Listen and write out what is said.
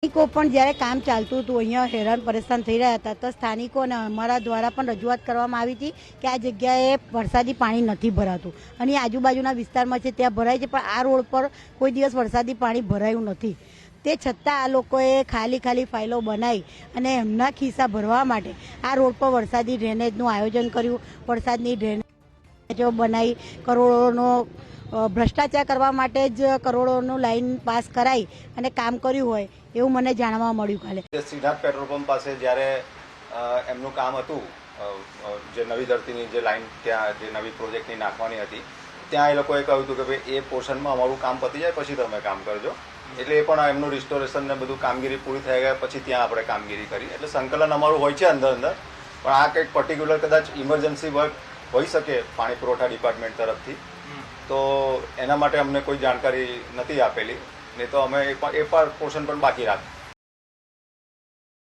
સ્થાનિકો પણ જ્યારે કામ ચાલતું હતું અહીંયા હેરાન પરેશાન થઈ રહ્યા હતા તો સ્થાનિકો અને અમારા દ્વારા પણ રજૂઆત કરવામાં આવી હતી કે આ જગ્યાએ વરસાદી પાણી નથી ભરાતું અને આજુબાજુના વિસ્તારમાં છે ત્યાં ભરાય છે, પણ આ રોડ પર કોઈ દિવસ વરસાદી પાણી ભરાયું નથી. તે છતાં આ લોકોએ ખાલી ફાઇલો બનાવી અને એમના ખિસ્સા ભરવા માટે આ રોડ પર વરસાદી ડ્રેનેજનું આયોજન કર્યું. વરસાદની ડ્રેનેજો બનાવી કરોડોનો ભ્રષ્ટાચાર કરવા માટે જ કરોડોનું લાઈન પાસ કરાવી અને કામ કર્યું હોય એવું મને જાણવા મળ્યું. કાલે શ્રીનાથ પેટ્રોલ પંપ પાસે જ્યારે એમનું કામ હતું, જે નવી ધરતીની જે લાઈન ત્યાં જે નવી પ્રોજેક્ટની નાખવાની હતી, ત્યાં એ લોકોએ કહ્યું હતું કે ભાઈ એ પોર્શનમાં અમારું કામ પતી જાય પછી તમે કામ કરજો. એટલે એ પણ એમનું રિસ્ટોરેશન ને બધું કામગીરી પૂરી થઈ ગયા પછી ત્યાં આપણે કામગીરી કરી. એટલે સંકલન અમારું હોય છે અંદર, પણ આ કંઈક પર્ટિક્યુલર કદાચ ઇમરજન્સી વર્ક હોઈ શકે પાણી પુરવઠા ડિપાર્ટમેન્ટ તરફથી, તો એના માટે અમને કોઈ જાણકારી નથી આપેલી, નહીં તો અમે એ પણ પોર્શન પણ બાકી રાખ્યું.